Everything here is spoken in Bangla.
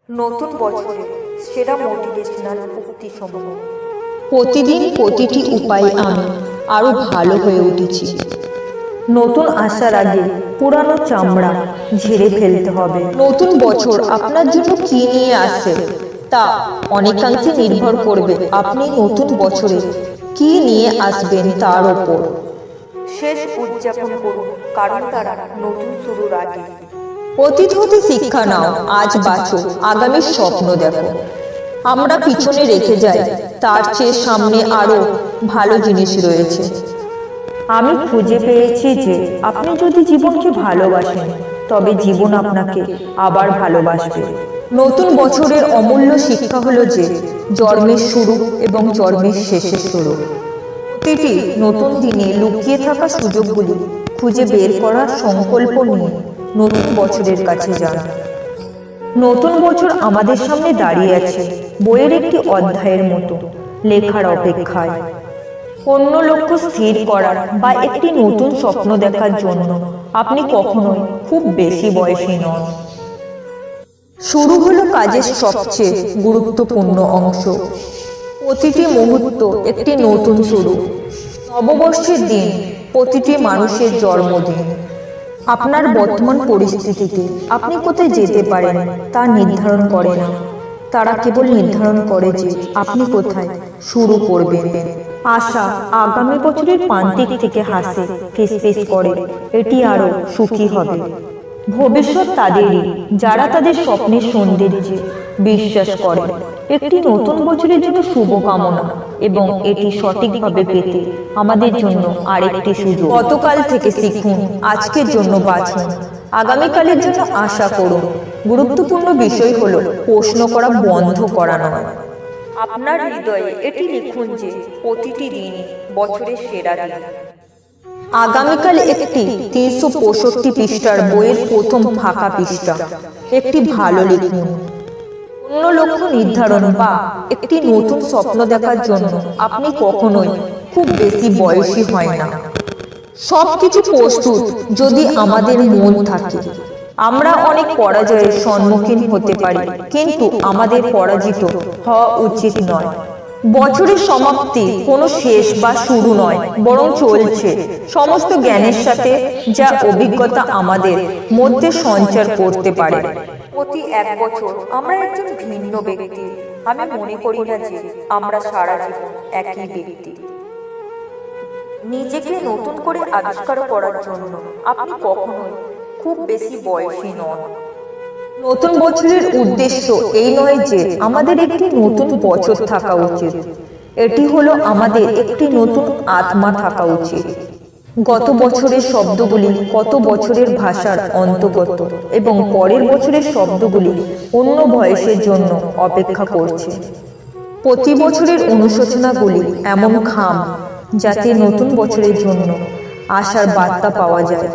নতুন বছরে সেরা মোটিভেশনাল উক্তিসমূহ। প্রতিদিন প্রতিটি উপায়ে আমি আরো ভালো হয়ে উঠেছি। নতুন আসার আগে পুরানো চামড়া ঝেড়ে ফেলতে হবে। নতুন বছর আপনার জন্য কি নিয়ে আসে তা অনেকাংশে নির্ভর করবে আপনি নতুন বছরে কি নিয়ে আসবেন তার ওপর। শেষ উদযাপন করুন, কারণ তারা নতুন শুরুর আগে। অতীত হতে শিক্ষা নাও, আজ বাঁচো, আগামীর স্বপ্ন দেখো। আমরা পিছনে রেখে যাই, তার চেয়ে সামনে আরো ভালো জিনিস রয়েছে। আমি খুঁজে পেয়েছি যে আপনি যদি জীবনকে ভালোবাসেন তবে জীবন আপনাকে আবার ভালোবাসবে। নতুন বছরের অমূল্য শিক্ষা হলো যে জন্মের শুরু এবং জন্মের শেষের শুরু। প্রতিটি নতুন দিনে লুকিয়ে থাকা সুযোগগুলি খুঁজে বের করার সংকল্প নিয়ে নতুন বছরের কাছে যান। নতুন বছর আমাদের সামনে দাঁড়িয়ে আছে বইয়ের একটি অধ্যায়ের মতো, লেখার অপেক্ষায়। অন্য লক্ষ্য স্থির করার বা একটি নতুন স্বপ্ন দেখার জন্য আপনি কখনোই খুব বেশি বয়সী নন। শুরু হলো কাজের সবচেয়ে গুরুত্বপূর্ণ অংশ। প্রতিটি মুহূর্ত একটি নতুন শুরু। নববর্ষের দিন প্রতিটি মানুষের জন্মদিন। আপনার বর্তমান পরিস্থিতিতে আপনি কোথায় যেতে পারেন তা নির্ধারণ করে না, তারা কেবল নির্ধারণ করে যে আপনি কোথায় শুরু করবেন। আশা আগামী বছরের প্রান্তিক থেকে হাসে, ফিসফিস করে, এটি আরো সুখী হবে। ভবিষ্যৎ তাদেরই যারা তাদের স্বপ্নের সৌন্দর্যে বিশ্বাস করে। একটি নতুন বছরের জন্য শুভকামনা, এবং এটি সঠিকভাবে পেতে আমাদের জন্য আরেকটি সুযোগ। গতকাল থেকে শিখুন, আজকের জন্য বাঁচুন, আগামীকালের জন্য আশা করুন। গুরুত্বপূর্ণ বিষয় হলো প্রশ্ন করা বন্ধ করা নয়। আপনার হৃদয়ে এটি লিখুন যে প্রতিটি দিন বছরের সেরা দিন। আগামীকাল একটি 365 পৃষ্ঠার বইয়ের প্রথম ফাঁকা পৃষ্ঠা একটি ভালো লিখুন। অন্য লক্ষ্য নির্ধারণ বা একটি নতুন স্বপ্ন দেখার জন্য আপনি কখনোই খুব বেশি বয়সী হয় না। সবকিছু প্রস্তুত যদি আমাদের মন থাকে। আমরা অনেক পরাজয়ের সম্মুখীন হতে পারি, কিন্তু আমাদের পরাজিত হওয়া উচিত নয়। বছরের সমাপ্তি কোনো শেষ বা শুরু নয়, বরং চলছে সমস্ত জ্ঞানের সাথে, যা অভিজ্ঞতা আমাদের মধ্যে সঞ্চার করতে পারে। প্রতি এক বছর আমরা একজন ভিন্ন ব্যক্তি। আমি মনে করি না যে আমরা সারা জীবন একই ব্যক্তি। নিজেকে নতুন করে আবিষ্কার করার জন্য আপনি কখনোই খুব বেশি বয়সী নন। নতুন বছরের উদ্দেশ্য এই নয় যে আমাদের একটি নতুন বছর থাকা উচিত, এটি হলো আমাদের একটি নতুন আত্মা থাকা উচিত। গত বছরের শব্দগুলি কত বছরের ভাষার অন্তর্গত, এবং পরের বছরের শব্দগুলি অন্য বয়সের জন্য অপেক্ষা করছে। প্রতি বছরের অনুশোচনাগুলি এমন খাম যাতে নতুন বছরের জন্য আশার বার্তা পাওয়া যায়।